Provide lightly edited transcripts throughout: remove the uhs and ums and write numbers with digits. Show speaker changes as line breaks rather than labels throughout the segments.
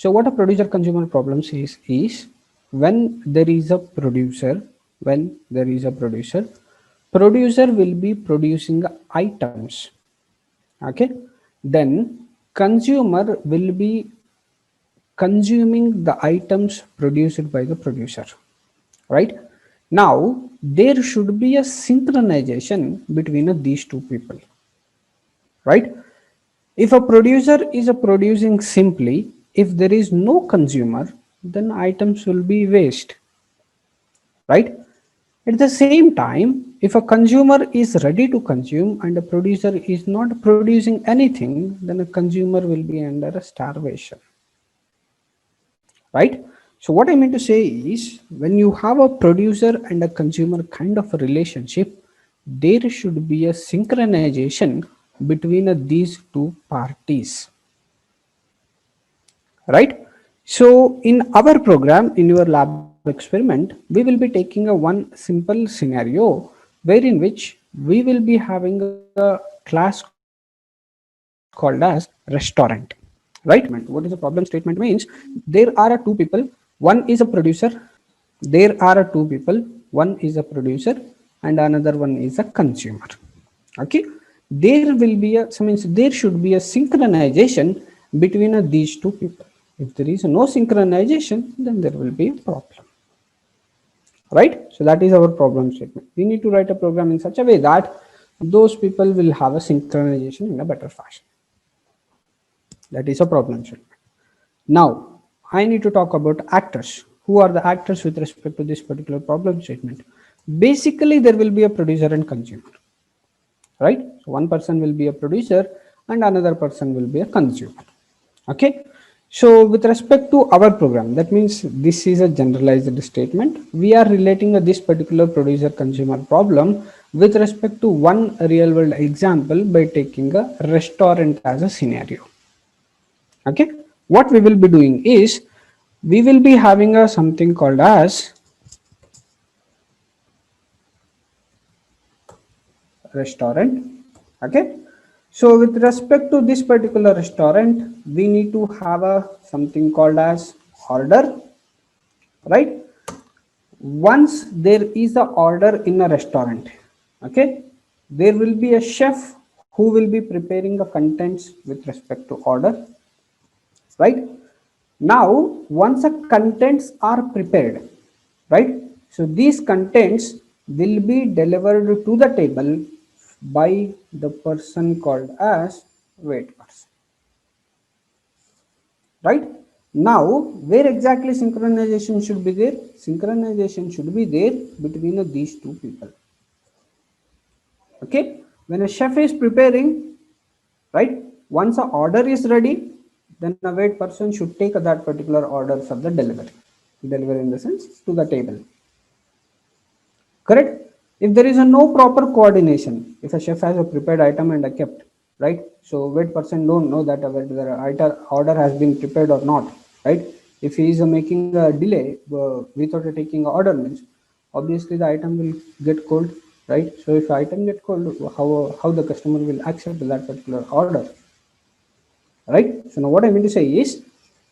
So what a producer consumer problem is when there is a producer, producer will be producing items. Okay, then consumer will be consuming the items produced by the producer, right? Now there should be a synchronization between these two people, right? If a producer is producing simply, if there is no consumer, then items will be waste, right? At the same time, if a consumer is ready to consume and a producer is not producing anything, then a consumer will be under a starvation, right? So what I mean to say is, when you have a producer and a consumer kind of a relationship, there should be a synchronization between these two parties, right? So in our program, in your lab experiment, we will be taking a one simple scenario wherein which we will be having a class called as restaurant, right? What is the problem statement means? There are two people, one is a producer, there are two people, one is a producer and another one is a consumer. Okay, there will be a, so means there should be a synchronization between these two people. If there is no synchronization, then there will be a problem, right? So that is our problem statement. We need to write a program in such a way that those people will have a synchronization in a better fashion. That is a problem statement. Now I need to talk about actors. Who are the actors with respect to this particular problem statement? Basically there will be a producer and consumer, right? So one person will be a producer and another person will be a consumer. Okay, so with respect to our program, that means this is a generalized statement. We are relating this particular producer consumer problem with respect to one real world example by taking a restaurant as a scenario. Okay, what we will be doing is we will be having a something called as restaurant. Okay, so with respect to this particular restaurant, we need to have a something called as order, right? Once there is a order in a restaurant, okay, there will be a chef who will be preparing the contents with respect to order, right? Now once the contents are prepared, right, so these contents will be delivered to the table by the person called as wait person, right? Now where exactly synchronization should be there? Synchronization should be there between these two people. Okay, when a chef is preparing, right, once a order is ready, then a wait person should take that particular order for the delivery in the sense to the table, correct? If there is no proper coordination, if a chef has a prepared item and a kept, right, so wait person don't know that whether the order has been prepared or not, right? If he is making a delay without taking order, means obviously the item will get cold, right? So if item get cold, how the customer will accept that particular order, right? So now what I mean to say is,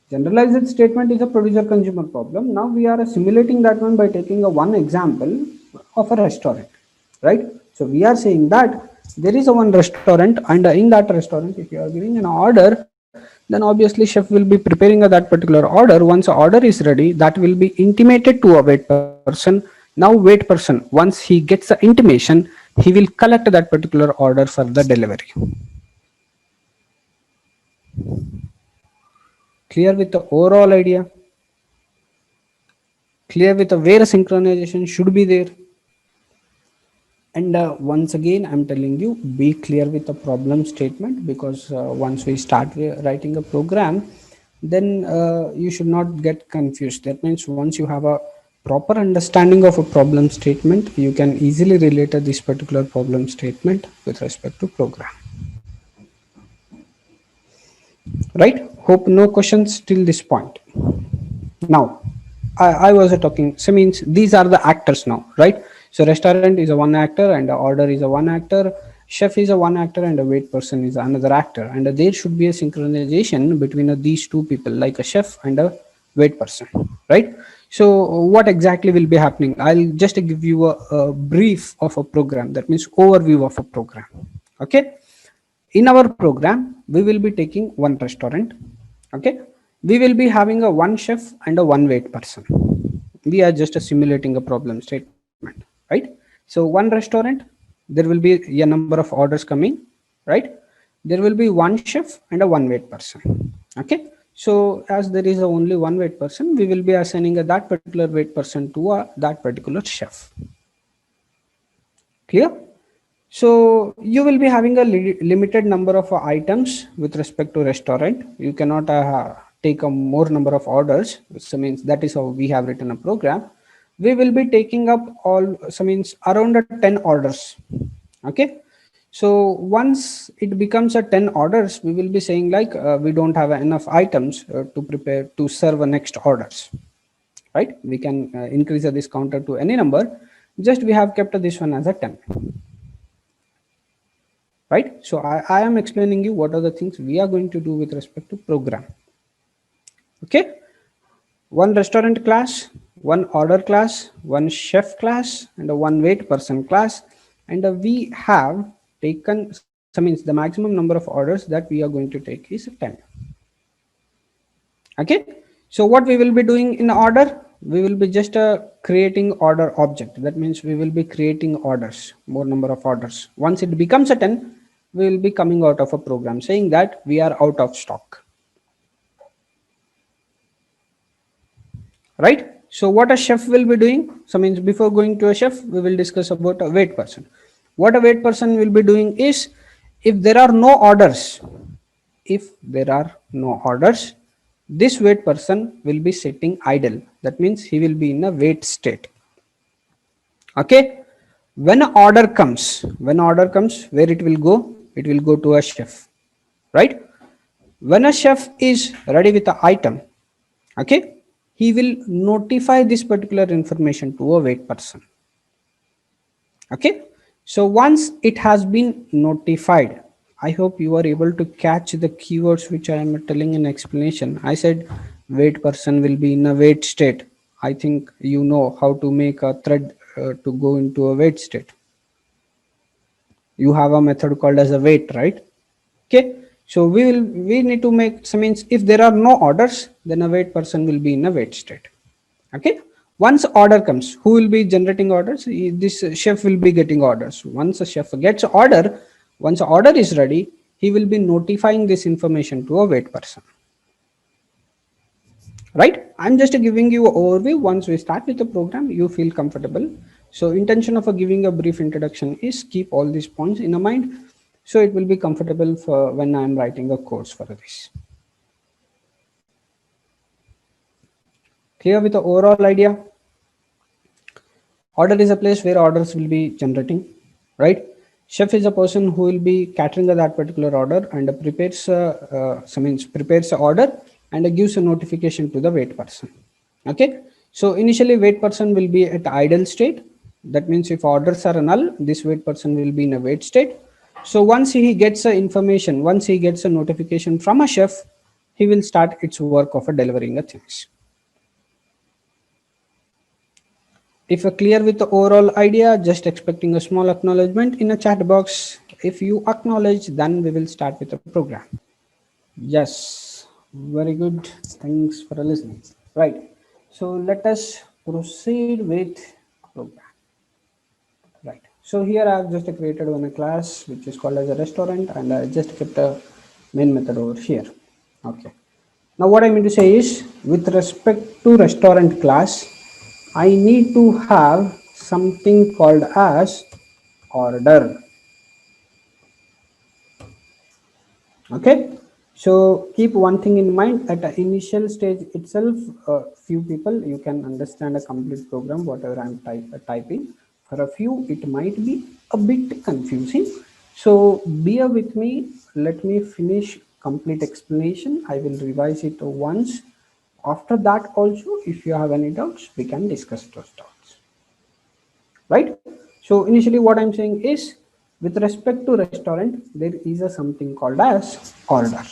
generalized statement is a producer consumer problem. Now we are simulating that one by taking a one example of a restaurant, right? So we are saying that there is a one restaurant, and in that restaurant if you are giving an order, then obviously chef will be preparing that particular order. Once the order is ready, that will be intimated to a wait person. Now wait person, once he gets the intimation, he will collect that particular order for the delivery. Clear with the overall idea? Clear with the where synchronization should be there? And once again I'm telling you, be clear with the problem statement, because once we start writing a program, then you should not get confused. That means once you have a proper understanding of a problem statement, you can easily relate this particular problem statement with respect to program, right? Hope no questions till this point. Now I was talking, so means these are the actors now, right? So restaurant is a one actor and the order is a one actor, chef is a one actor and a wait person is another actor, and there should be a synchronization between these two people, like a chef and a wait person, right? So what exactly will be happening? I'll just give you a brief of a program, that means overview of a program. Okay, in our program we will be taking one restaurant. Okay, we will be having a one chef and a one wait person. We are just simulating a problem statement, right? So one restaurant, there will be a number of orders coming, right? There will be one chef and a one wait person. Okay, so as there is only one wait person, we will be assigning that particular wait person to that particular chef. Clear? So you will be having a limited number of items with respect to restaurant. You cannot take a more number of orders. So means that is how we have written a program. We will be taking up all, so means around 10 orders. Okay. So once it becomes a 10 orders, we will be saying like we don't have enough items to prepare to serve a next orders. Right. We can increase this counter to any number. Just we have kept this one as a 10. Right? So I am explaining you what are the things we are going to do with respect to program. Okay, one restaurant class, one order class, one chef class, and a one wait person class, and we have taken, so means the maximum number of orders that we are going to take is 10. Okay, so what we will be doing in order, we will be just creating order object. That means we will be creating orders, more number of orders. Once it becomes a 10, we will be coming out of a program saying that we are out of stock. Right? So what a chef will be doing, so means before going to a chef, we will discuss about a wait person. What a wait person will be doing is, if there are no orders, if there are no orders, this wait person will be sitting idle. That means he will be in a wait state. Okay, when an order comes, where it will go? It will go to a chef, right? When a chef is ready with the item, okay, he will notify this particular information to a wait person. Okay, so once it has been notified, I hope you are able to catch the keywords which I am telling in explanation. I said wait person will be in a wait state. I think you know how to make a thread to go into a wait state. You have a method called as a wait, right? Okay, so we need to make, so means if there are no orders, then a wait person will be in a wait state. Okay, once order comes, who will be generating orders? This chef will be getting orders. Once a chef gets order, once order is ready, he will be notifying this information to a wait person. Right, I'm just giving you an overview. Once we start with the program, you feel comfortable. So intention of giving a brief introduction is keep all these points in a mind, so it will be comfortable for when I'm writing a course for this. Clear with the overall idea? Order is a place where orders will be generating, right? Chef is a person who will be catering that particular order and prepares prepares the order and gives a notification to the wait person. Okay, so initially wait person will be at idle state. That means if orders are null, this wait person will be in a wait state. So once he gets a information, once he gets a notification from a chef, he will start its work of delivering the things. If you're clear with the overall idea, just expecting a small acknowledgement in a chat box. If you acknowledge, then we will start with the program. Yes, very good. Thanks for listening. Right. So let us proceed with program. Right. So here I have just created one class which is called as a restaurant, and I just kept a main method over here. Okay. Now what I mean to say is, with respect to restaurant class, I need to have something called as order. Okay, so keep one thing in mind. At the initial stage itself, few people you can understand a complete program whatever I'm typing. For a few it might be a bit confusing, so bear with me. Let me finish complete explanation. I will revise it once. After that also, if you have any doubts, we can discuss those doubts. Right? So initially what I'm saying is, With respect to restaurant, there is a something called as order.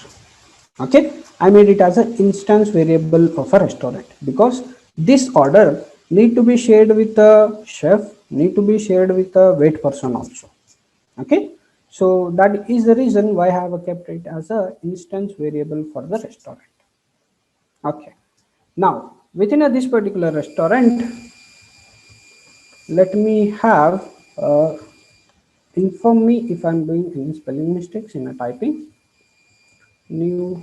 Okay, I made it as an instance variable of a restaurant because this order need to be shared with the chef, need to be shared with the wait person also. Okay, so that is the reason why I have kept it as a instance variable for the restaurant. Okay, now within this particular restaurant, let me have inform me if I'm doing any spelling mistakes in a typing. New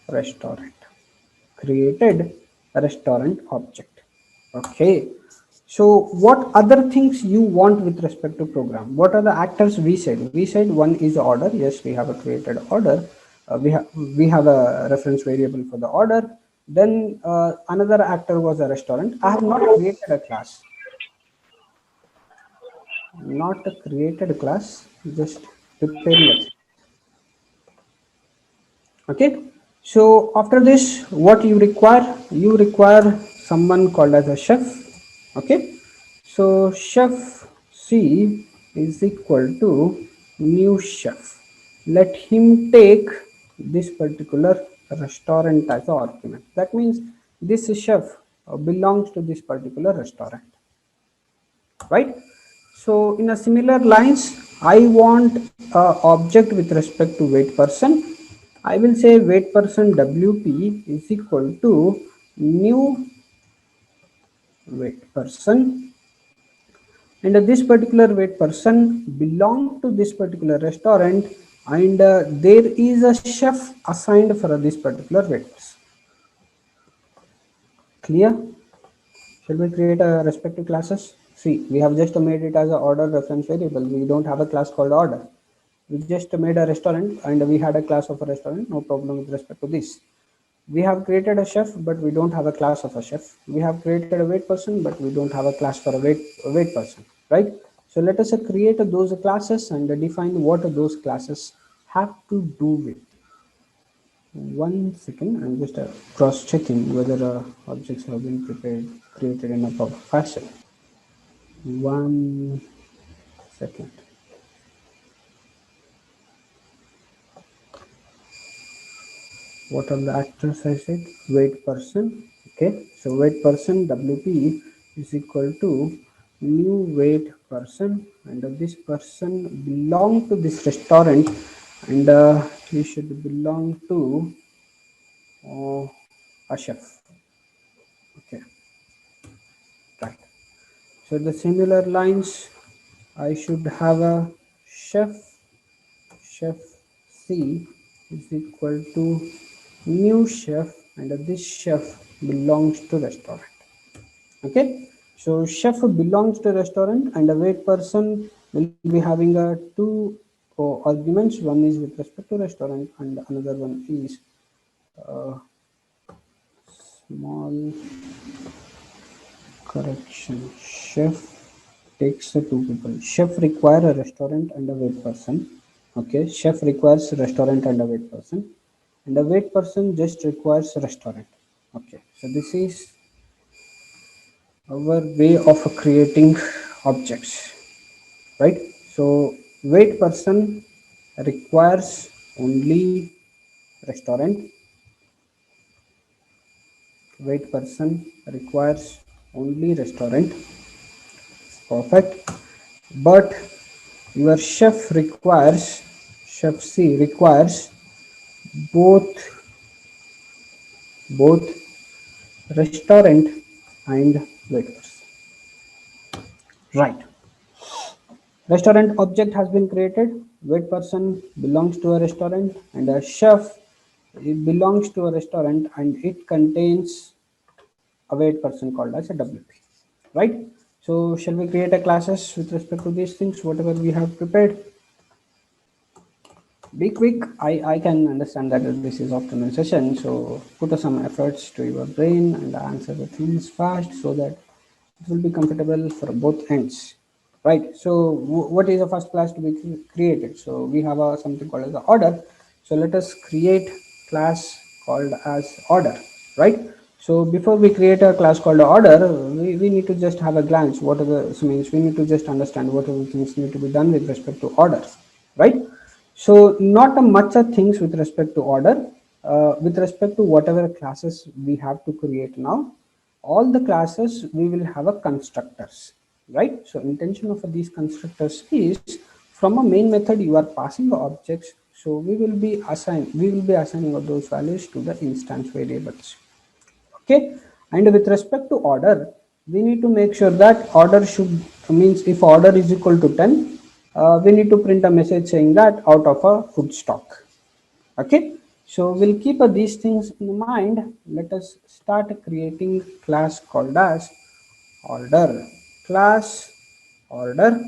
restaurant, created a restaurant object. Okay, so what other things you want with respect to program? What are the actors? We said one is order. Yes, we have a created order. We have a reference variable for the order. Then another actor was a restaurant. I have not created a class, not a created class, just preparing a thing. Okay, so after this, what you require someone called as a chef. Okay, so chef c is equal to new chef. Let him take this particular restaurant as an argument. That means this chef belongs to this particular restaurant, right? So in a similar lines, I want a object with respect to wait person. I will say wait person wp is equal to new wait person, and this particular wait person belong to this particular restaurant, and there is a chef assigned for this particular wait person. Clear? Shall we create a respective classes? See, we have just made it as an order reference variable. We don't have a class called order. We just made a restaurant and we had a class of a restaurant. No problem with respect to this. We have created a chef, but we don't have a class of a chef. We have created a wait person, but we don't have a class for a wait person, right? So let us create those classes and define what those classes have to do with. One second, I'm just cross checking whether objects have been created in a proper fashion. One second. What are the actors I said? Wait person. Okay, so wait person wp is equal to new wait person, and this person belong to this restaurant, and he should belong to a chef. Okay, right. So the similar lines, I should have a chef. Chef c is equal to new chef, and this chef belongs to restaurant. Okay, so chef belongs to restaurant, and a wait person will be having a two arguments. One is with respect to restaurant and another one is uh, small correction. Chef takes two people. Chef require a restaurant and a wait person. Okay, chef requires restaurant and a wait person, and the wait person just requires restaurant. Okay, so this is our way of creating objects, right? So wait person requires only restaurant, wait person requires only restaurant. Perfect. But your chef c requires both both restaurant and wait person, right? Restaurant object has been created. Wait person belongs to a restaurant, and a chef, it belongs to a restaurant, and it contains a wait person called as a WP. Right? So shall we create a classes with respect to these things, whatever we have prepared? Be quick. I can understand that this is afternoon session, so put some efforts to your brain and answer the things fast so that it will be comfortable for both ends. Right, so what is the first class to be created? So we have something called as the order. So let us create class called as order, right? So before we create a class called order, we need to just have a glance. What are the means? We need to just understand what are the things need to be done with respect to orders, right? So not a much of things with respect to order. With respect to whatever classes we have to create now, all the classes we will have a constructors, right? So intention of these constructors is from a main method you are passing the objects. So we will be assigning those values to the instance variables. Okay, and with respect to order, we need to make sure that order should means if order is equal to 10, we need to print a message saying that out of a food stock. Okay, so we'll keep these things in mind. Let us start creating class called as order. Class order.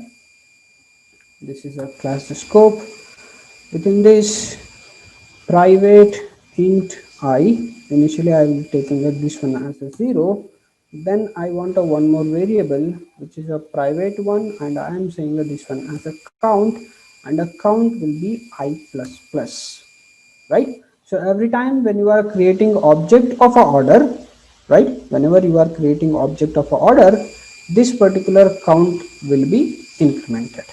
This is a class scope. Within this private int I, initially I will taking this one as a 0, then I want a one more variable which is a private one, and I am saying that this one as a count, and a count will be I plus plus, right? So every time when you are creating object of a order, right, whenever you are creating object of a order, this particular count will be incremented,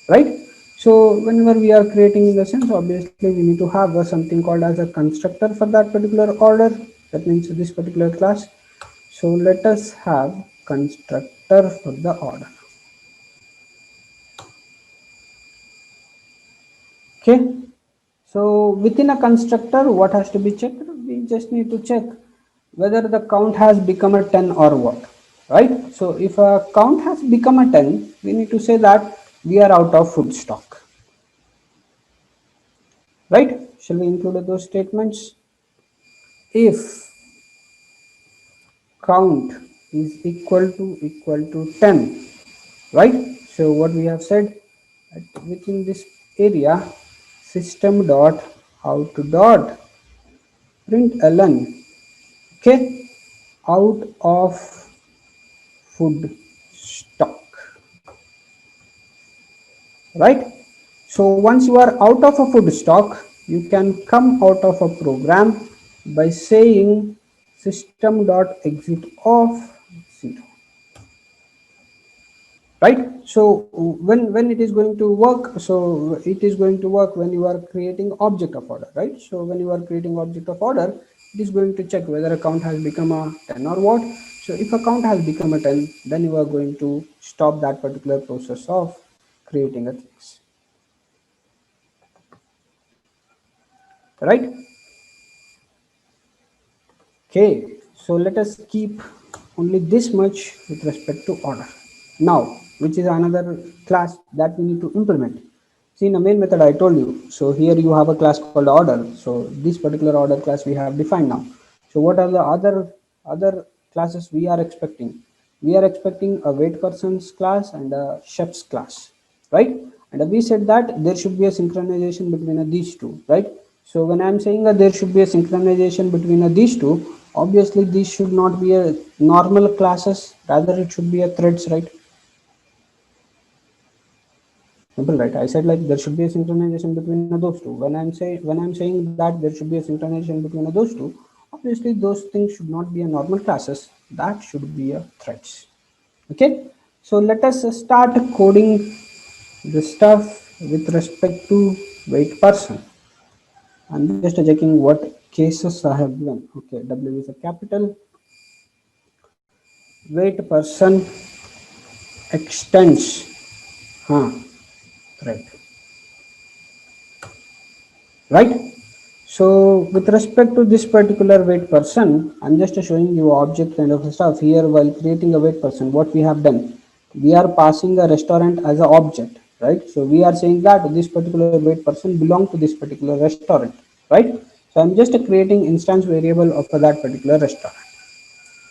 right? So whenever we are creating in the sense, obviously we need to have something called as a constructor for that particular order, that means this particular class. So let us have constructor for the order. Okay, so within a constructor what has to be checked, we just need to check whether the count has become a 10 or what, right? So if a count has become a 10, we need to say that we are out of food stock, right? Shall we include those statements? If count is equal to 10, right? So what we have said, within this area, system dot out dot println, okay, out of food stock, right? So once you are out of a food stock, you can come out of a program by saying system dot exit of 0, right? So when it is going to work, so it is going to work when you are creating object of order, right? So when you are creating object of order, it is going to check whether a count has become a 10 or what. So if a count has become a 10, then you are going to stop that particular process of creating a things, right? Okay, so let us keep only this much with respect to order. Now, which is another class that we need to implement. See, in the main method I told you, so here you have a class called order. So this particular order class we have defined now. So what are the other classes we are expecting? We are expecting a wait persons class and a chefs class, right? And we said that there should be a synchronization between these two, right? So when I'm saying that there should be a synchronization between these two, obviously these should not be a normal classes, rather it should be a threads, right? Simple, right? I said like there should be a synchronization between those two. When I'm saying that there should be a synchronization between those two, obviously those things should not be a normal classes. That should be a threads. Okay. So let us start coding the stuff with respect to wait person. I'm just checking what cases I have given. Okay, W is a capital. Wait person extends. Huh, right. Right. So with respect to this particular wait person, I'm just showing you object kind of stuff here. While creating a wait person, what we have done, we are passing a restaurant as an object, right? So we are saying that this particular wait person belong to this particular restaurant, right? So I'm just creating instance variable of that particular restaurant,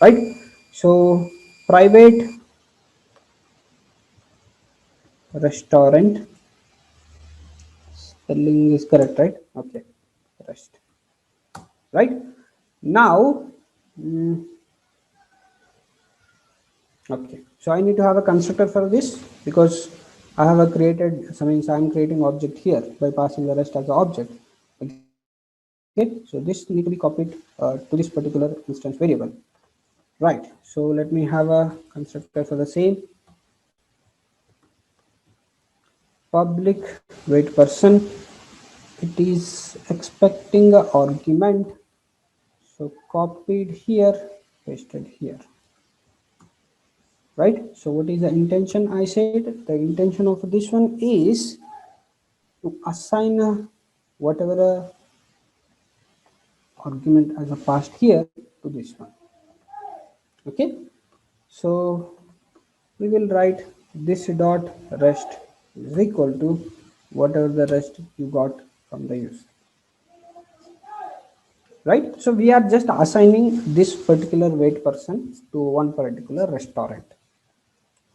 right? So private restaurant, spelling is correct, right? Okay, rest, right? Now, mm, okay, so I need to have a constructor for this because I have a created, so means I'm creating object here by passing the rest as an object. Again, Okay, so this need to be copied to this particular instance variable. Right, so let me have a constructor for the same. Public wait person, it is expecting a argument, so copied here, pasted here. Right, so what is the intention? I said the intention of this one is to assign whatever argument as a passed here to this one. Okay, so we will write this dot rest is equal to whatever the rest you got from the user. Right, so we are just assigning this particular wait person to one particular restaurant.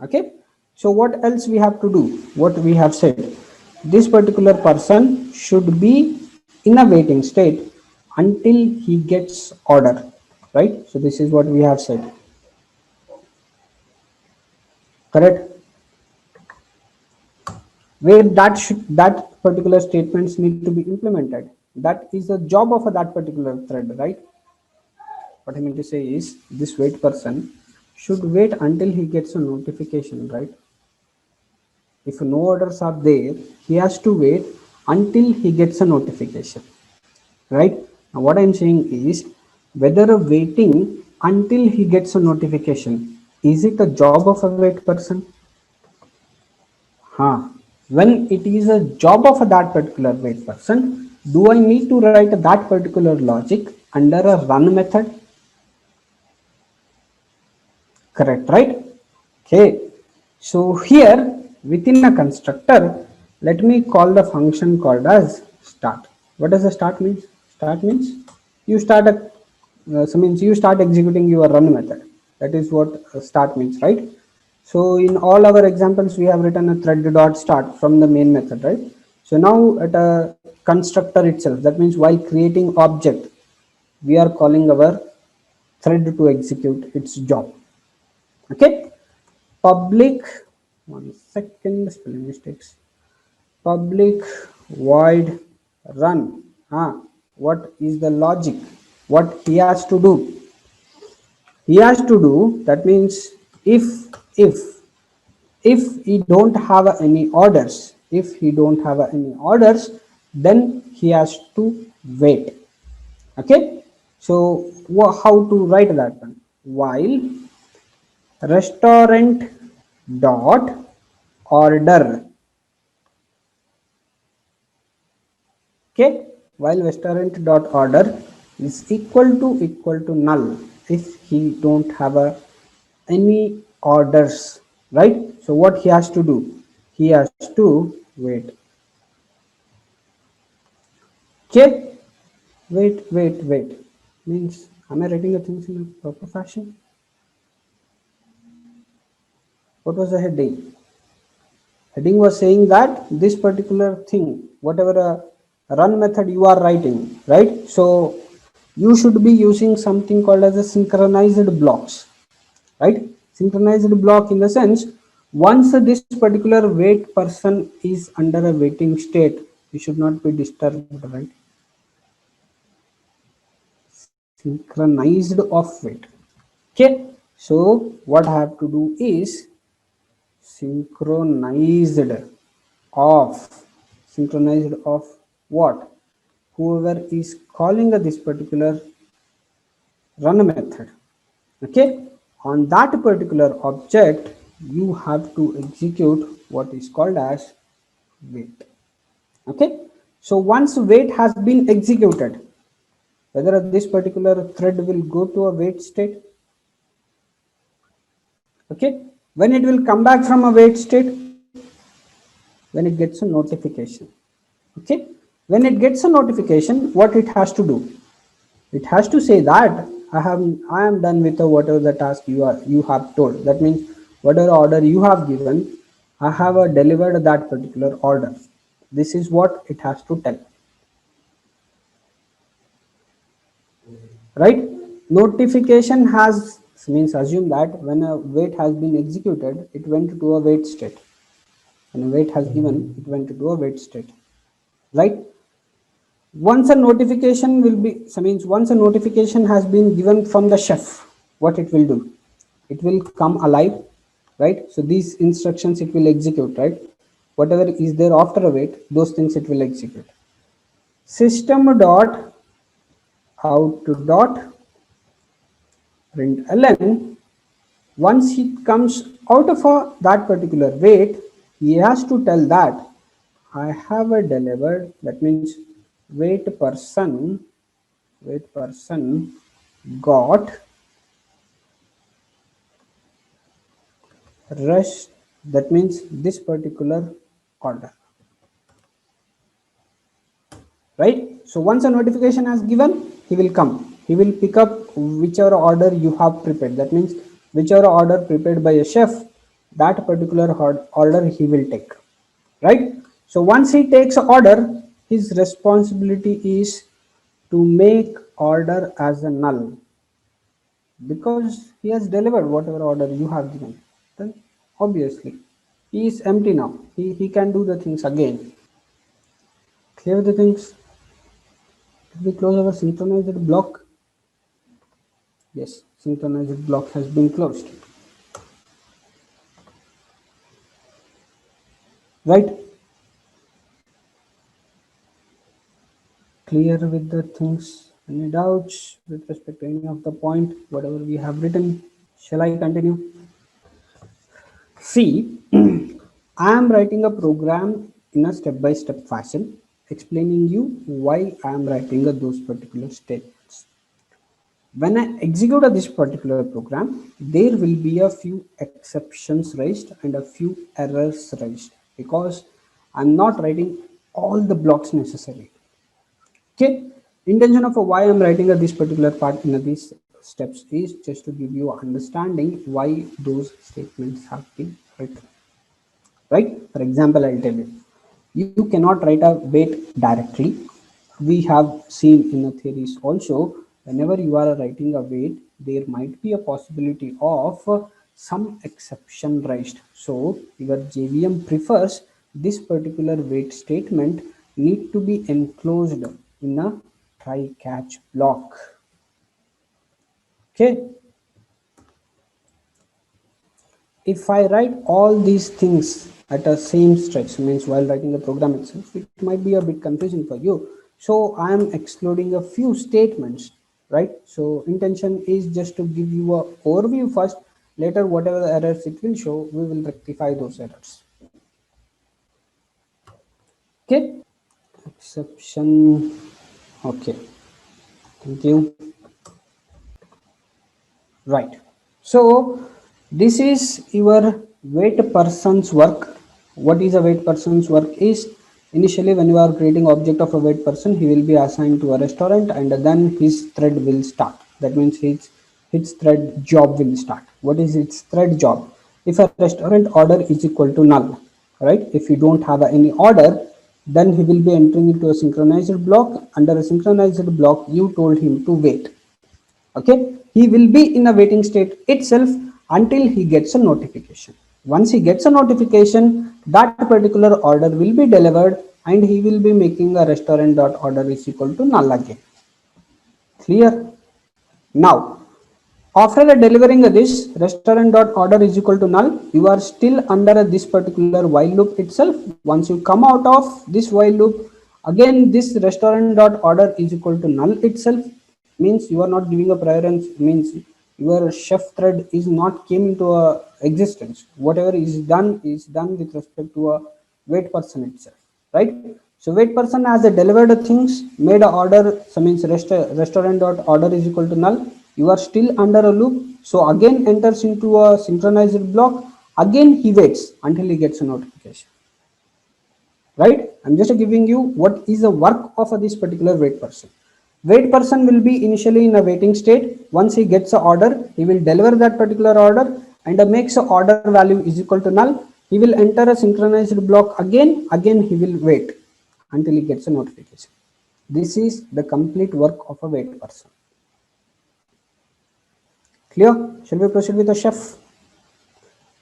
Okay, so what else we have to do? What we have said, this particular person should be in a waiting state until he gets order. Right, so this is what we have said. Correct, where that particular statements need to be implemented. That is the job of that particular thread. Right, what I mean to say is this wait person should wait until he gets a notification. Right, if no orders are there, he has to wait until he gets a notification. Right, now what I'm saying is whether a waiting until he gets a notification, is it a job of a wait person? When it is a job of that particular wait person, do I need to write that particular logic under a run method? Correct, right? Okay, so here within a constructor, let me call the function called as start. What does the start means? Start means you start a so means you start executing your run method. That is what start means, right? So in all our examples we have written a thread dot start from the main method, right? So now at a constructor itself, that means while creating object, we are calling our thread to execute its job. Okay, public, one second, spelling mistakes, public void run. What is the logic? What he has to do? He has to do, that means if if if he don't have any orders, if he don't have any orders, then he has to wait. Okay, so how to write that one? While restaurant dot order. Okay, while restaurant dot order is equal to null if he don't have any orders. Right, so what he has to do? He has to wait. Okay, wait means, am I writing the things in a proper fashion? What was the heading? Heading was saying that this particular thing, whatever a run method you are writing, right? So you should be using something called as a synchronized blocks. Right, synchronized block in the sense, once this particular wait person is under a waiting state, he should not be disturbed. Right, synchronized of wait. Okay, so what I have to do is synchronized of, synchronized of what? Whoever is calling this particular run method. Okay, on that particular object you have to execute what is called as wait. Okay, so once wait has been executed, whether this particular thread will go to a wait state. Okay, when it will come back from a wait state? When it gets a notification. Okay, when it gets a notification, what it has to do? It has to say that I am done with whatever the task you have told. That means whatever order you have given, I have delivered that particular order. This is what it has to tell. Right, notification has means, assume that when a wait has been executed, it went to a wait state. When a wait has given, it went to a wait state. Right, Once a notification will be, so means once a notification has been given from the chef, what it will do? It will come alive, right? So these instructions it will execute, right? Whatever is there after a wait, those things it will execute. System dot out dot println. Once he comes out of that particular wait, he has to tell that I have a delivered, that means wait person got rush, that means this particular order, right? So once a notification has given, he will come, he will pick up whichever order you have prepared, that means whichever order prepared by a chef, that particular order he will take, right? So once he takes an order, his responsibility is to make order as a null, because he has delivered whatever order you have given. Then obviously he is empty now, he can do the things again. Clear the things. Did we close our synchronized block? Yes, synchronized block has been closed, right? Clear with the things. Any doubts with respect to any of the point whatever we have written? Shall I continue? See, I am writing a program in a step-by-step fashion, explaining you why I am writing those particular statements. When I execute this particular program, there will be a few exceptions raised and a few errors raised because I'm not writing all the blocks necessary. Okay, intention of why I'm writing this particular part in these steps is just to give you understanding why those statements have been written. Right? For example, I'll tell you, you cannot write a wait directly. We have seen in the theories also, whenever you are writing a wait, there might be a possibility of some exception raised. So your JVM prefers this particular wait statement need to be enclosed in a try catch block. Okay, if I write all these things at a same stretch, means while writing the program itself, it might be a bit confusing for you. So I am excluding a few statements, right? So intention is just to give you a overview first. Later, whatever the errors it will show, we will rectify those errors. Okay. Exception. Okay. Thank you. Right. So this is your wait person's work. What is a wait person's work is, initially when you are creating object of a wait person, he will be assigned to a restaurant and then his thread will start. That means his thread job will start. What is its thread job? If a restaurant order is equal to null, right? If you don't have any order, then he will be entering into a synchronized block. Under a synchronized block, you told him to wait. Okay, he will be in a waiting state itself until he gets a notification. Once he gets a notification, that particular order will be delivered and he will be making a restaurant dot order is equal to null again. Clear? Now after delivering this restaurant dot order is equal to null, you are still under this particular while loop itself. Once you come out of this while loop, again this restaurant dot order is equal to null itself, means you are not giving a preference, means your chef thread is not came into a existence. Whatever is done with respect to a wait person itself, right? So wait person as a delivered things made a order, so means restaurant dot order is equal to null, you are still under a loop. So again enters into a synchronized block, again he waits until he gets a notification, right? I'm just giving you what is the work of this particular wait person. Wait person will be initially in a waiting state. Once he gets a order, he will deliver that particular order and makes a order value is equal to null. He will enter a synchronized block again he will wait until he gets a notification. This is the complete work of a wait person. Clear? Shall we proceed with the chef?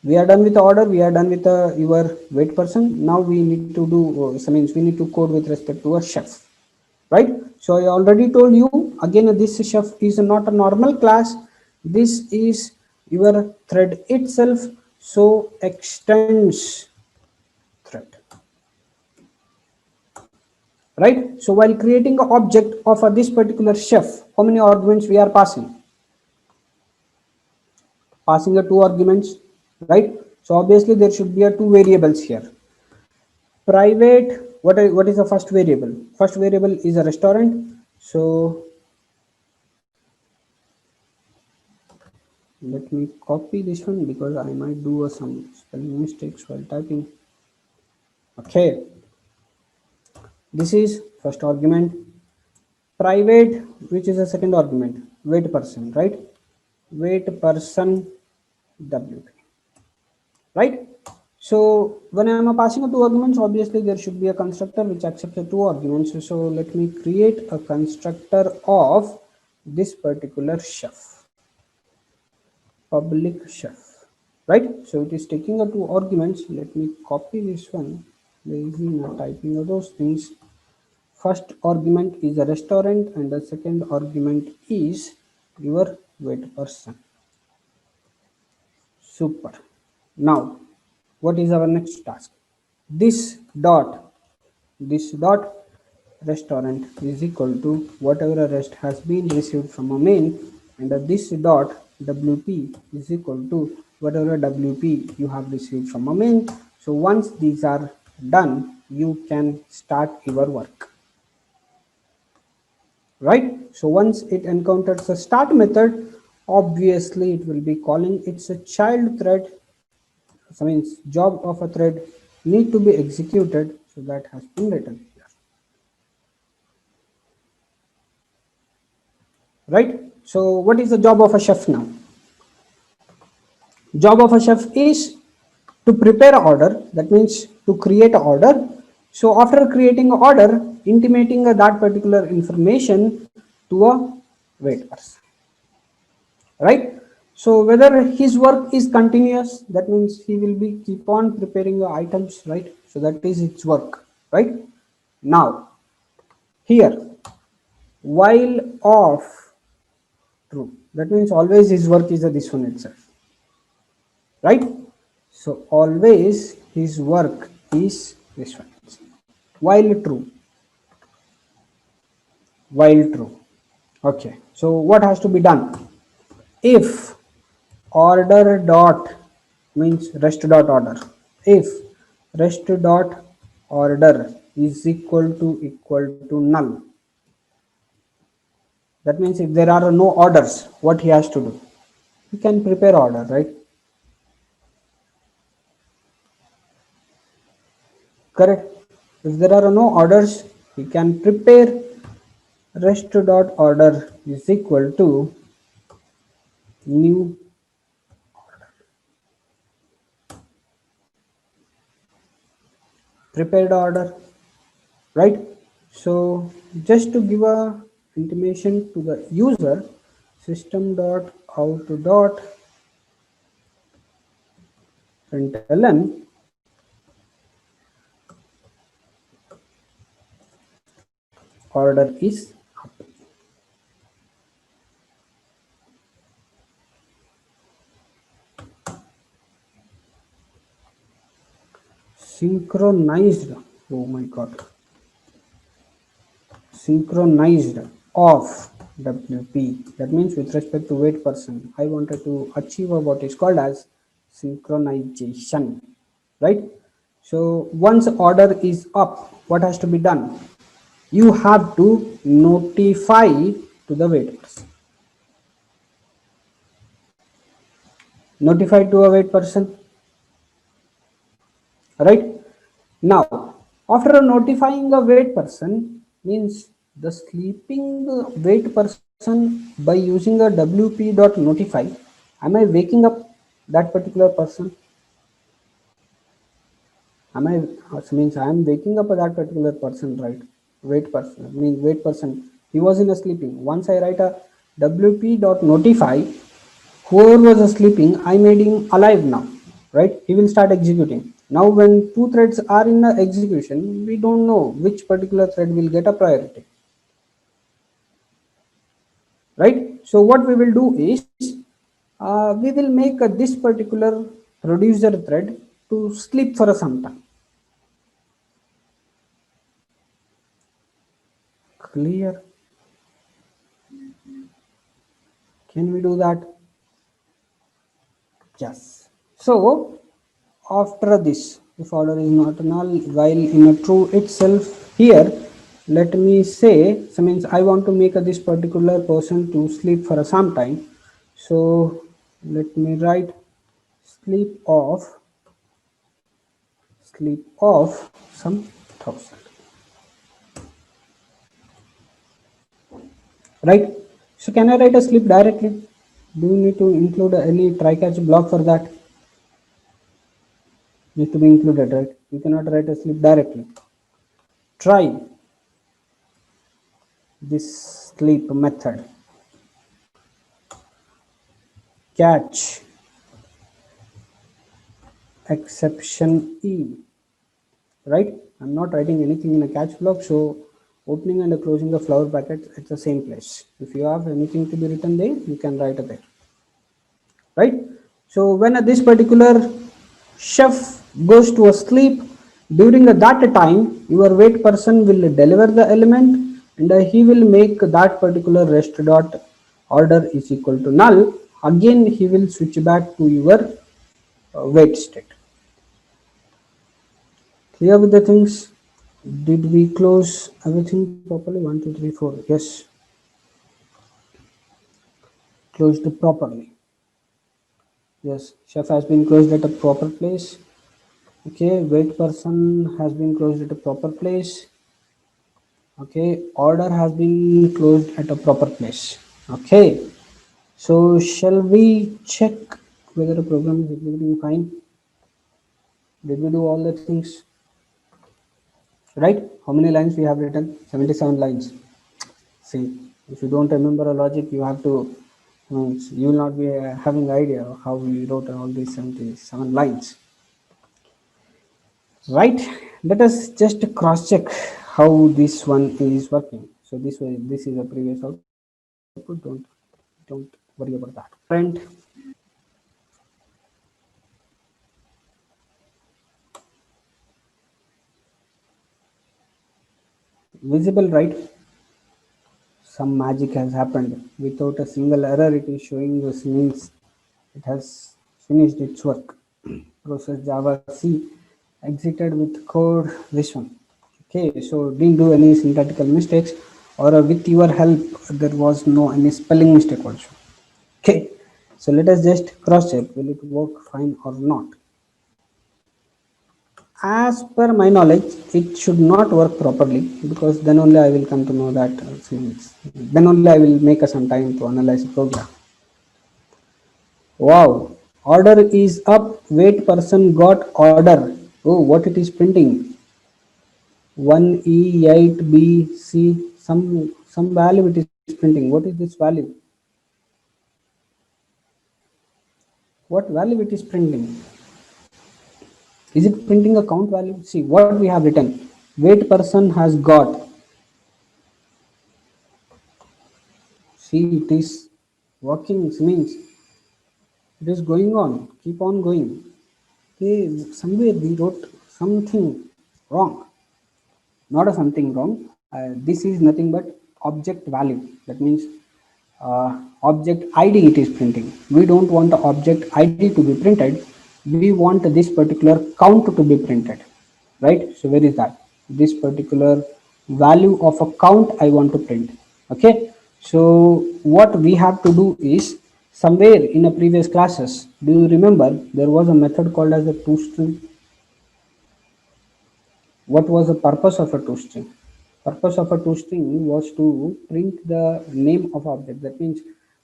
We are done with the order, we are done with your wait person. Now we need to do, so means we need to code with respect to a chef. right? So I already told you again, this chef is not a normal class. This is your thread itself, so extends thread, right? So while creating an object of this particular chef, how many arguments we are passing a two arguments, right? So obviously there should be a two variables here. Private, what is the first variable? First variable is a restaurant. So let me copy this one because I might do some spelling mistakes while typing. Okay, this is first argument. Private, which is the second argument, wait person, right? Wait person wp, right? So when I am passing a two arguments, obviously there should be a constructor which accepts the two arguments. So let me create a constructor of this particular chef, public chef, right? So it is taking a two arguments. Let me copy this one, lazy not typing of those things. First argument is a restaurant and the second argument is your wait person. Super. Now what is our next task? This dot restaurant is equal to whatever a rest has been received from a main, and this dot wp is equal to whatever wp you have received from a main. So once these are done, you can start your work, right? So once it encounters a start method, obviously it will be calling its a child thread. So means job of a thread need to be executed, so that has been written here, right? So what is the job of a chef now? Job of a chef is to prepare an order, that means to create an order. So after creating an order, intimating that particular information to a wait person, right? So whether his work is continuous, that means he will be keep on preparing the items, right? So that is its work, right? Now here, while off true, that means always his work is this one itself, right? So always his work is this one. While true, while true. Okay. So what has to be done? If order dot means rest dot order. If rest dot order is equal to null. That means if there are no orders, what he has to do? He can prepare order, right? Correct. If there are no orders, we can prepare rest dot order is equal to new prepared order, right? So just to give a intimation to the user, system dot out dot println order is synchronized. Oh my god, synchronized of wp, that means with respect to wait person I wanted to achieve what is called as synchronization, right? So once order is up, what has to be done? You have to notify to the wait person, notify to a wait person, right? Now after notifying a wait person means the sleeping wait person, by using a wp dot notify, am I waking up that particular person? Am I means I am waking up that particular person, right? Wait person means wait person, he was in a sleeping. Once I write a wp dot notify, whoever was sleeping, I made him alive now, right? He will start executing. Now when two threads are in execution, we don't know which particular thread will get a priority, right? So what we will do is we will make this particular producer thread to sleep for some time. Clear? Can we do that? Yes. So after this, if order is not null, while in a true itself here, let me say, so means I want to make this particular person to sleep for some time. So let me write sleep of some thousand, right? So can I write a sleep directly? Do you need to include any try catch block for that? Need to be included, right? You cannot write a sleep directly. Try this sleep method, catch exception e, right? I'm not writing anything in a catch block, so opening and closing the flower packet at the same place. If you have anything to be written there, you can write it there, right? So when this particular chef goes to a sleep, during that time your wait person will deliver the element, and he will make that particular rest dot order is equal to null. Again he will switch back to your wait state. Clear with the things? Did we close everything properly? 1, 2, 3, 4. Yes, closed properly. Yes, chef has been closed at a proper place. Okay, wait person has been closed at a proper place. Okay, order has been closed at a proper place. Okay, so shall we check whether the program is executing fine? Did we do all the things right? How many lines we have written? 77 lines. See, if you don't remember a logic, you have to, you will not be having idea of how we wrote all these 77 lines, right? Let us just cross check how this one is working. So this is a previous output. Don't worry about that. Print visible, right? Some magic has happened. Without a single error, it is showing this means it has finished its work. Process Java C exited with code this one. Okay, so didn't do any syntactical mistakes, or with your help there was no any spelling mistake also. Okay, so let us just cross check, will it work fine or not? As per my knowledge, it should not work properly, because then only I will come to know that then only I will make some time to analyze the program. Wow, order is up, wait person got order. Oh, what it is printing? 1E8BC, some value it is printing. What is this value? What value it is printing? Is it printing a count value? See what we have written. Wait person has got. See, it is working, means it is going on, keep on going. Okay, somewhere we wrote something wrong. Not a something wrong. This is nothing but object value. That means object id it is printing. We don't want the object id to be printed, we want this particular count to be printed, right? So where is that? This particular value of a count I want to print. Okay, so what we have to do is, somewhere in a previous classes, do you remember there was a method called as a toString? What was the purpose of a toString? Purpose of a toString was to print the name of object. That means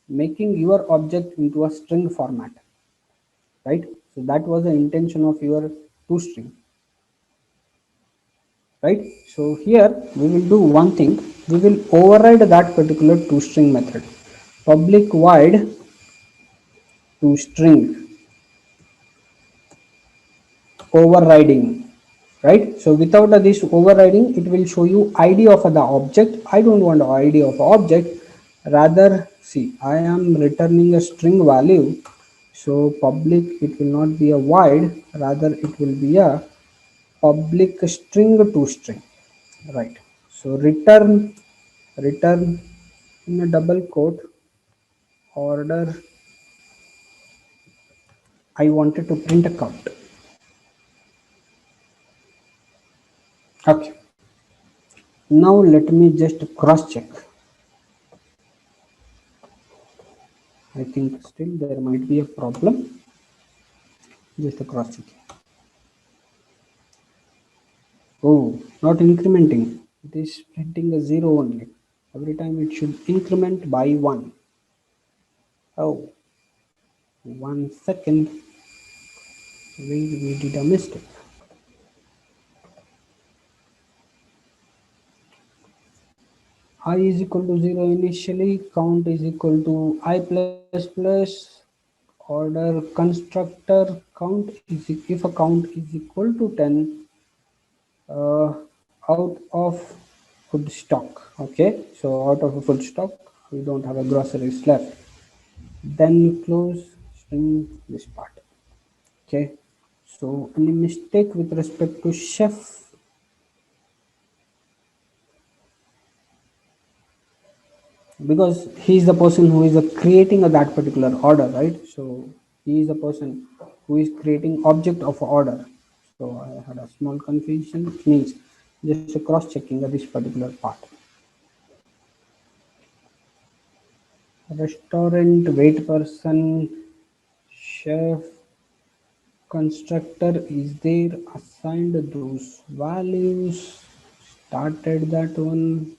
making your object into a string format, right? So that was the intention of your toString, right? So here we will do one thing. We will override that particular toString method. Public void toString overriding, right? So without this overriding, it will show you id of the object. I don't want id of object. Rather, see, I am returning a string value, so public it will not be a void, rather it will be a public string to string, right? So return in a double quote order. I wanted to print a count. Okay. Now let me just cross check. I think still there might be a problem. Just a cross check. Oh, not incrementing. It is printing a zero only. Every time it should increment by one. Oh, 1 second. We did a mistake. I is equal to 0 initially, count is equal to I plus plus, order constructor count is, if a count is equal to 10, uh, out of food stock. Okay, so out of a food stock we don't have a groceries left, then close string this part. Okay, so any mistake with respect to chef, because he is the person who is creating that particular order, right? So he is the person who is creating object of order. So I had a small confusion, means just cross checking this particular part. Restaurant, wait person, chef, constructor is there, assigned those values, started that one,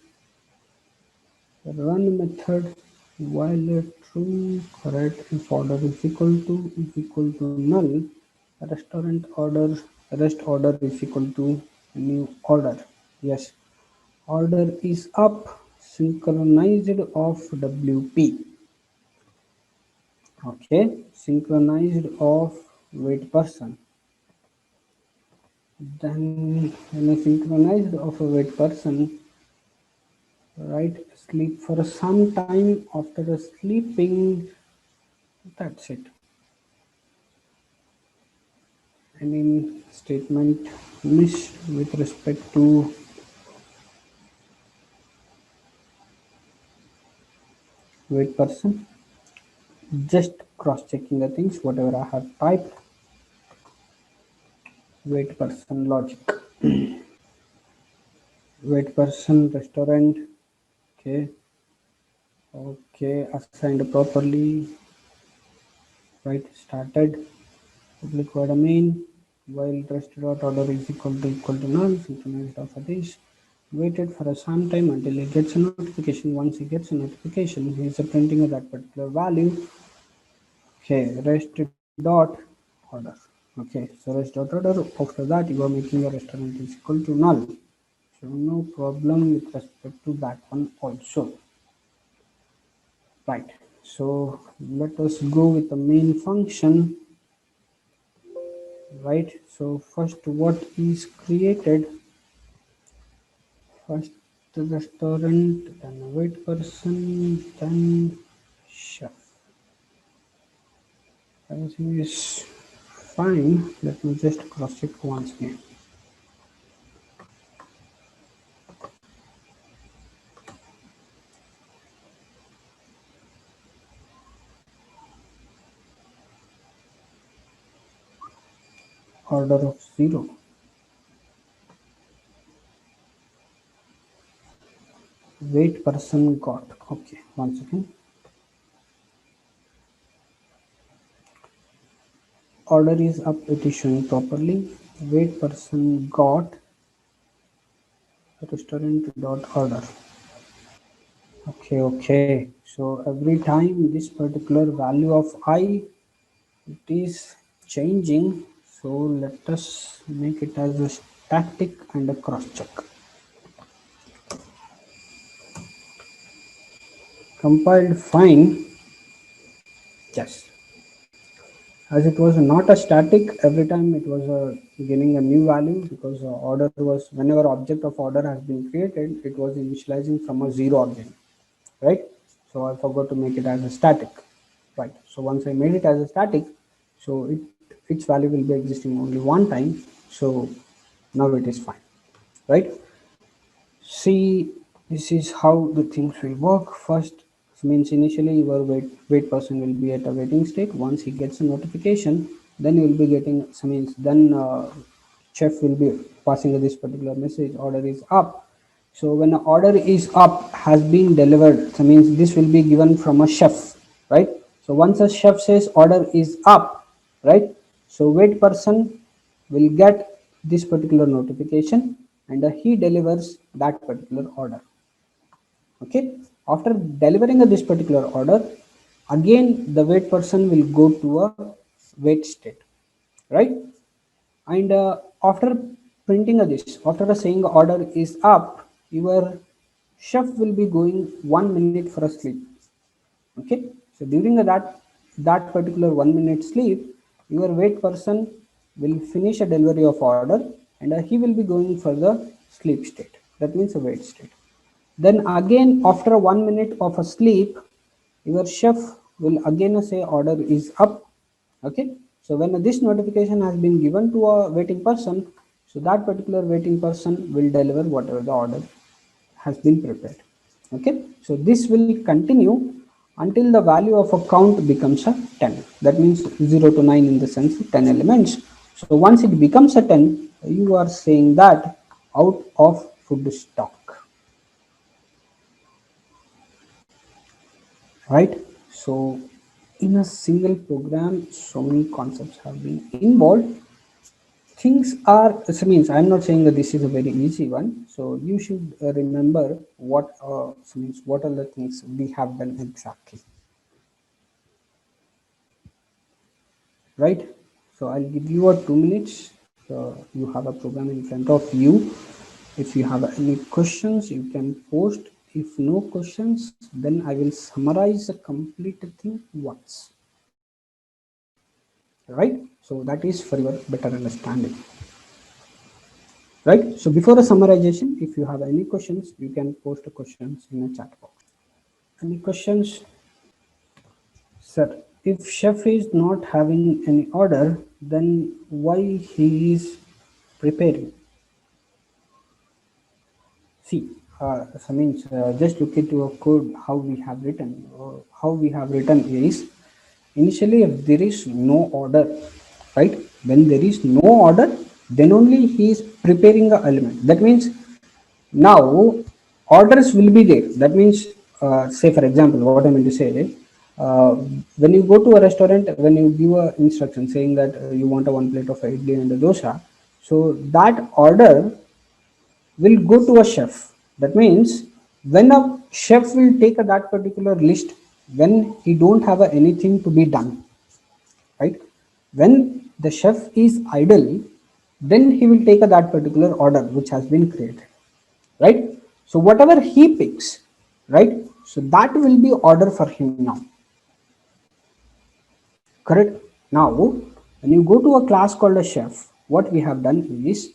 run method, while true, correct, if order is equal to null, restaurant order, rest order is equal to new order. Yes, order is up, synchronized of WP. Okay, synchronized of wait person. Then when I synchronized of a wait person, right, sleep for some time. After the sleeping, that's it. I mean statement miss with respect to wait person. Just cross checking the things whatever I have typed. Wait person logic. Wait person restaurant. Okay. Okay. Assigned properly. Right. Started. Public void main. While rest dot order is equal to null. Synchronized of this. Waited for some time until he gets a notification. Once he gets a notification, he is printing that particular value. Okay, rest dot order. Okay, so rest dot order. After that, you are making your restaurant is equal to null. So no problem with respect to that one also. Right. So let us go with the main function. Right. So first, what is created? First the restaurant, then a wait person, then chef. Everything is fine. Let me just cross check once again. Order of 0. Wait person got. Okay, once again. Order is up, it is showing properly. Wait person got restaurant dot order. Okay, okay. So every time this particular value of I, it is changing. So let us make it as a static and a cross check. Compiled fine. Yes. As it was not a static, every time it was getting a new value, because order was, whenever object of order has been created, it was initializing from a zero object, right? So I forgot to make it as a static, right? So once I made it as a static, so its value will be existing only one time. So now it is fine, right? See, this is how the things will work. First means initially your wait person will be at a waiting state. Once he gets a notification, then you will be getting some means then chef will be passing this particular message, order is up. So when an order is up has been delivered, so means this will be given from a chef, right? So once a chef says order is up, right? So wait person will get this particular notification, and he delivers that particular order. Okay, after delivering this particular order, again the wait person will go to a wait state, right? And after printing this, after saying order is up, your chef will be going 1 minute for a sleep. Okay, so during that particular 1 minute sleep, your wait person will finish a delivery of order, and he will be going for the sleep state, that means a wait state. Then again after 1 minute of a sleep, your chef will again say order is up. Okay, so when this notification has been given to a waiting person, so that particular waiting person will deliver whatever the order has been prepared. Okay, so this will continue until the value of a count becomes a 10. That means 0 to 9 in the sense of 10 elements. So once it becomes a 10, you are saying that out of food stock, right? So in a single program, so many concepts have been involved. Things are, so means I'm not saying that this is a very easy one, so you should remember what so means what are the things we have done exactly, right? So I'll give you a 2 minutes. You have a program in front of you. If you have any questions, you can post. If no questions, then I will summarize the complete thing once, right? So that is for your better understanding, right? So before the summarization, if you have any questions, you can post the questions in the chat box. Any questions? Sir, if chef is not having any order, then why he is preparing? See, so means just look into a code how we have written. How we have written is initially if there is no order, right? When there is no order, then only he is preparing the element. That means now orders will be there. That means, say for example, what I mean to say is, when you go to a restaurant, when you give a instruction saying that you want a one plate of idli and a dosa, so that order will go to a chef. That means when a chef will take that particular list, when he don't have anything to be done, right? When the chef is idle, then he will take that particular order which has been created, right? So whatever he picks, right? So that will be order for him now, correct? Now, when you go to a class called a chef, what we have done is,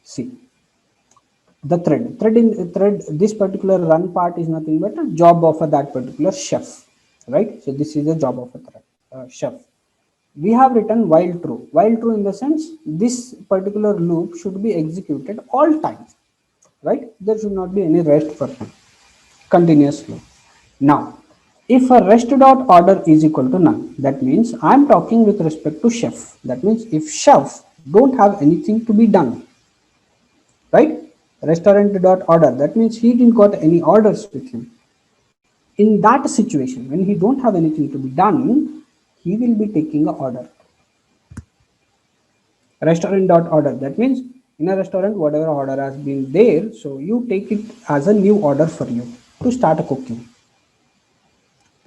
see, the thread, this particular run part is nothing but a job of that particular chef, right? So this is the job of a thread, chef. We have written while true in the sense this particular loop should be executed all times, right? There should not be any rest for him, continuously. Now, if a rest dot order is equal to none, that means I am talking with respect to chef. That means if chef don't have anything to be done, right? Restaurant dot order, that means he didn't got any orders with him. In that situation, when he don't have anything to be done, he will be taking a order. Restaurant dot order, that means in a restaurant whatever order has been there, so you take it as a new order for you to start cooking,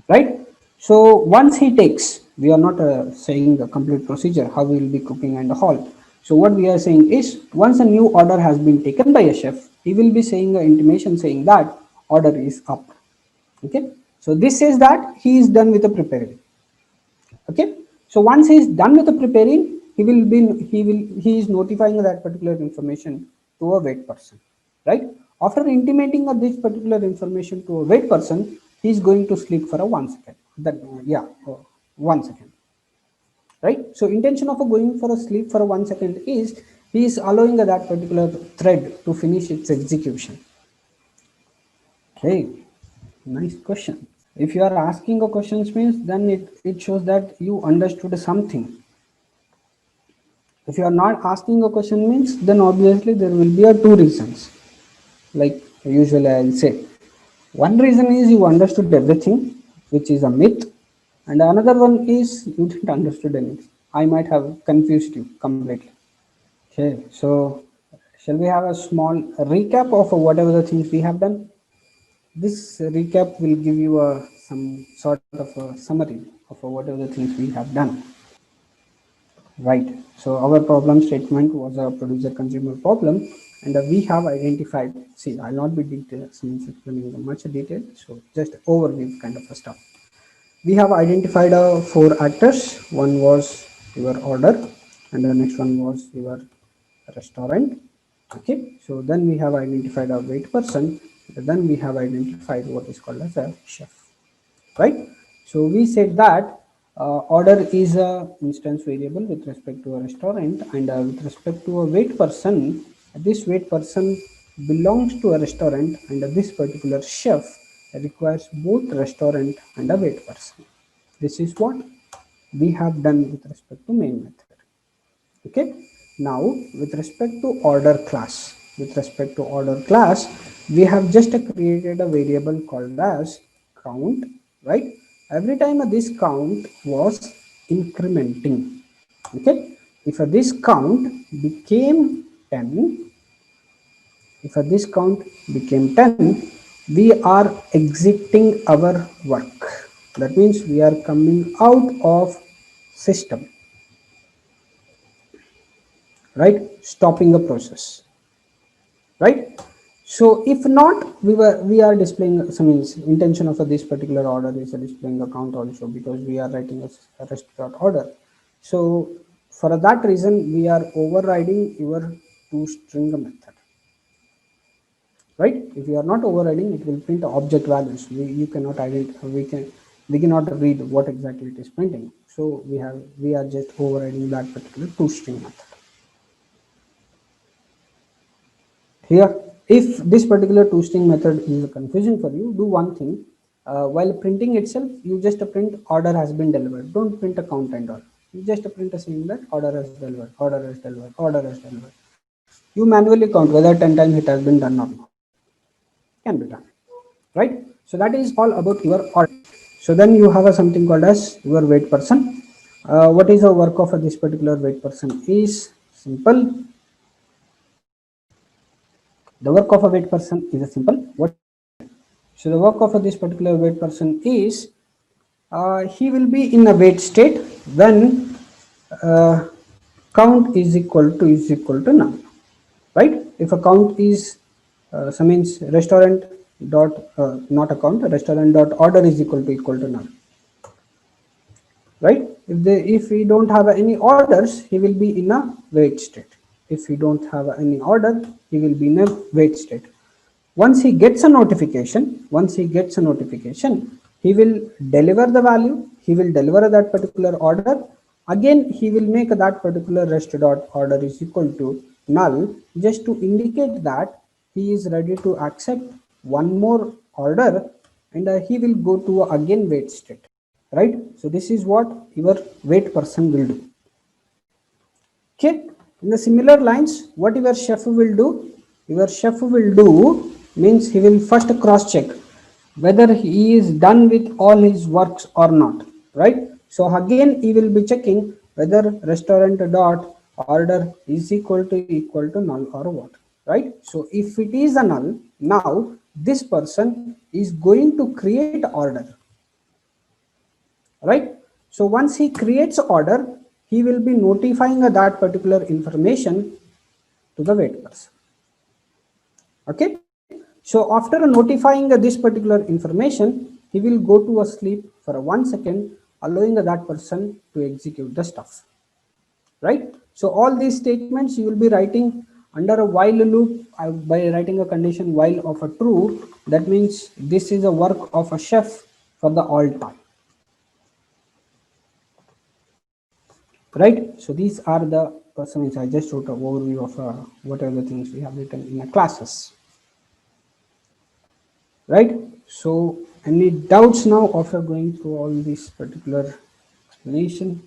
right? So once he takes, we are not saying the complete procedure how we will be cooking and all. So what we are saying is once a new order has been taken by a chef, he will be saying an intimation saying that order is up. Okay, so this says that he is done with the preparing. Okay, so once he is done with the preparing, he is notifying that particular information to a wait person, right? After intimating of this particular information to a wait person, he's going to sleep for a 1 second. That yeah, 1 second. Right. So intention of a going for a sleep for a 1 second is he is allowing that particular thread to finish its execution. Okay, nice question. If you are asking a questions means then it shows that you understood something. If you are not asking a question means then obviously there will be a two reasons. Like usually I'll say, one reason is you understood everything, which is a myth, and another one is you didn't understood anything. I might have confused you completely. Okay, so shall we have a small recap of whatever the things we have done? This recap will give you some sort of a summary of whatever the things we have done. Right. So our problem statement was a producer consumer problem, and we have identified. See, I'll not be explaining much detail. So just overview kind of a stuff. We have identified four actors. One was your order, and the next one was your restaurant. Okay. So then we have identified a wait person. Then we have identified what is called as a chef. Right. So we said that order is a instance variable with respect to a restaurant, and with respect to a wait person, this wait person belongs to a restaurant, and this particular chef requires both restaurant and a wait person. This is what we have done with respect to main method. Okay. Now with respect to order class, we have just created a variable called as count, right? Every time this count was incrementing. Okay. If this count became 10, if this count became 10, we are exiting our work. That means we are coming out of system, right? Stopping the process, right? So if not, we are displaying some means intention of this particular order is displaying a count also, because we are writing a rest dot order. So for that reason we are overriding your toString method, right? If you are not overriding, it will print object values. You cannot identify, we cannot read what exactly it is printing. So we are just overriding that particular toString method. Here, if this particular toString method is confusing for you, do one thing. While printing itself, you just print order has been delivered. Don't print a count and all. You just print a saying that order has delivered, order has delivered, order has delivered. You manually count whether 10 times it has been done or not. Can be done, right? So that is all about your order. So then you have something called as your wait person. What is the work of this particular wait person is simple. The work of a wait person is a simple. What So the work of this particular wait person is he will be in a wait state when uh, count is equal to none, right? If a count is so means restaurant dot not a count, restaurant dot order is equal to none, right? If we don't have any orders, he will be in a wait state. If we don't have any order, he will be in a wait state. Once he gets a notification, he will deliver the value, he will deliver that particular order. Again he will make that particular rest dot order is equal to null, just to indicate that he is ready to accept one more order, and he will go to again wait state, right? So this is what your wait person will do. Okay. In the similar lines, what your chef will do? Your chef will do means he will first cross check whether he is done with all his works or not, right? So again he will be checking whether restaurant dot order is equal to null or what, right? So if it is a null, now this person is going to create order, right? So once he creates order, he will be notifying that particular information to the wait person. Okay. So after notifying this particular information, he will go to a sleep for 1 second, allowing that person to execute the stuff, right? So all these statements you will be writing Under a while loop, by writing a condition while of a true, that means this is a work of a chef for the all time. Right? So these are the means I just wrote an overview of what are the things we have written in the classes. Right? So any doubts now after going through all this particular explanation?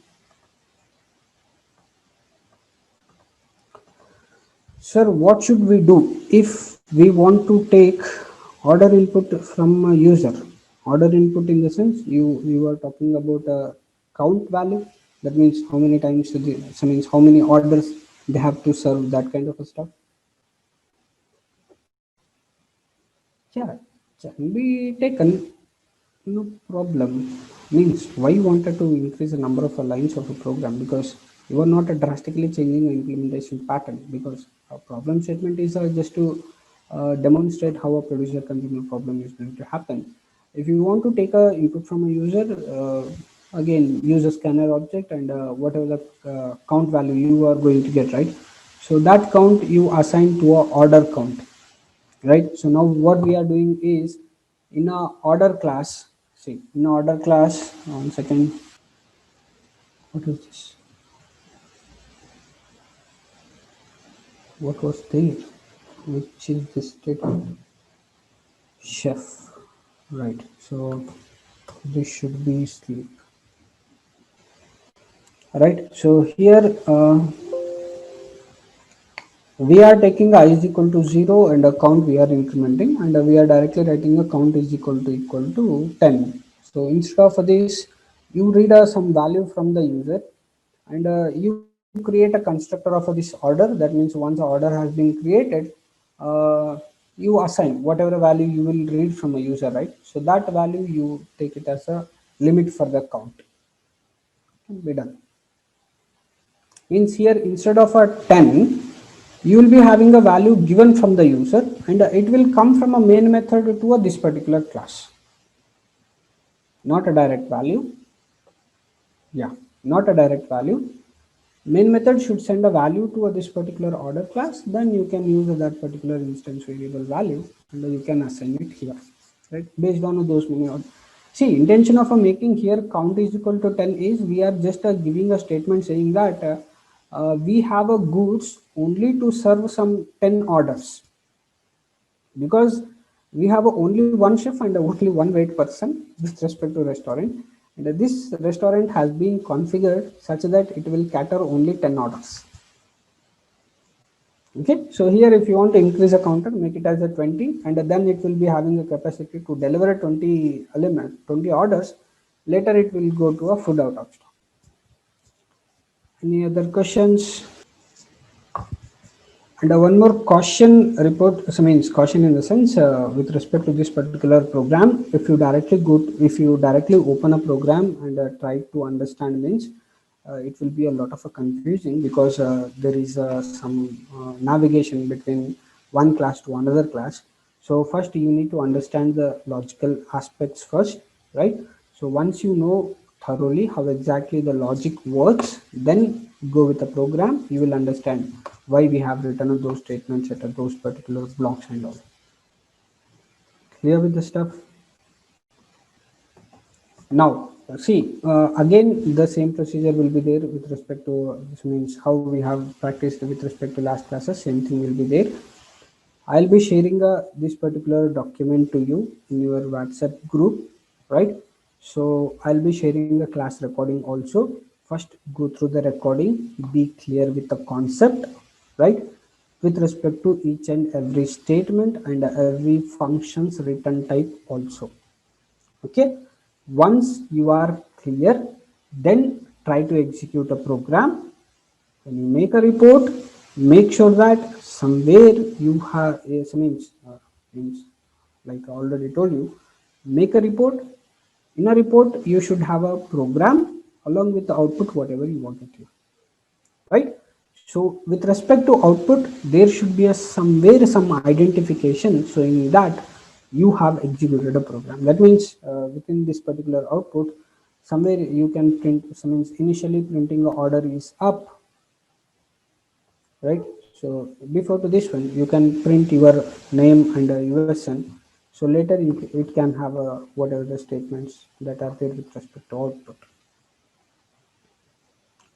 Sir, what should we do if we want to take order input from a user? Order input in the sense you are talking about a count value. That means how many times so means how many orders they have to serve, that kind of a stuff. Yeah, can be taken. No problem. Means why you wanted to increase the number of lines of a program, because you are not drastically changing the implementation pattern, because a problem statement is just to demonstrate how a producer consumer problem is going to happen. If you want to take a input from a user, again use a scanner object and whatever the count value you are going to get, right? So that count you assign to a order count, right? So now what we are doing is in a order class, see in a order class, 1 second, what is this, what was there, which is this statement, chef, right? So this should be sleep, right? So here we are taking a I is equal to 0 and a count we are incrementing, and we are directly writing a count is equal to 10. So instead of this, you read some value from the user, and you create a constructor of this order. That means once the order has been created, you assign whatever value you will read from a user, right? So that value you take it as a limit for the count. Can be done. Means here instead of a 10, you will be having a value given from the user, and it will come from a main method to this particular class, not a direct value. Yeah, not a direct value. Main method should send a value to this particular order class, then you can use that particular instance variable value and you can assign it here, right, based on those many see intention of making here count is equal to 10 is we are just giving a statement saying that we have a goods only to serve some 10 orders, because we have only one chef and only one wait person with respect to restaurant, and this restaurant has been configured such that it will cater only 10 orders. Okay, so here if you want to increase a counter, make it as a 20, and then it will be having a capacity to deliver 20 orders. Later it will go to a food out of stock. Any other questions? And one more caution report, so means caution in the sense with respect to this particular program, if you directly if you directly open a program and try to understand, means it will be a lot of confusing, because there is some navigation between one class to another class. So first you need to understand the logical aspects first, right? So once you know thoroughly how exactly the logic works, then go with the program, you will understand why we have written those statements at those particular blocks and all. Clear with the stuff? Now, see, again, the same procedure will be there with respect to, this means how we have practiced with respect to last classes, same thing will be there. I'll be sharing this particular document to you in your WhatsApp group, right? So I'll be sharing a class recording also. First, go through the recording, be clear with the concept, right? With respect to each and every statement and every functions written type also. Okay, once you are clear, then try to execute a program. When you make a report, make sure that somewhere you have means like I already told you, make a report. In a report, you should have a program along with the output, whatever you want it to, right? So with respect to output, there should be a somewhere some identification showing that you have executed a program. That means within this particular output, somewhere you can print, so means initially printing the order is up, right? So before to this one, you can print your name and USN. So later it can have whatever the statements that are there with respect to output,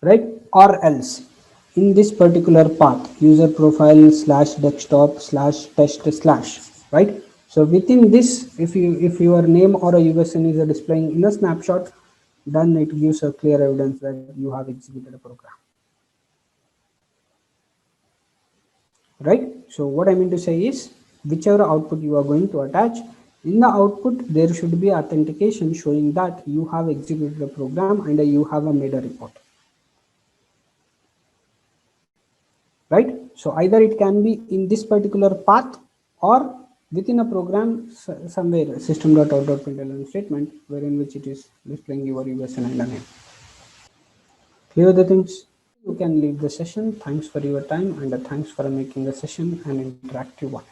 right? Or else, in this particular path, user profile slash desktop slash test slash, right? So within this, if your name or a USN is displaying in a snapshot, then it gives a clear evidence that you have executed a program. Right. So what I mean to say is, whichever output you are going to attach, in the output there should be authentication showing that you have executed a program and you have made a report, right? So either it can be in this particular path or within a program somewhere system.out.println statement wherein which it is displaying your USN and a name. Clear the things? You can leave the session. Thanks for your time and thanks for making the session an interactive one.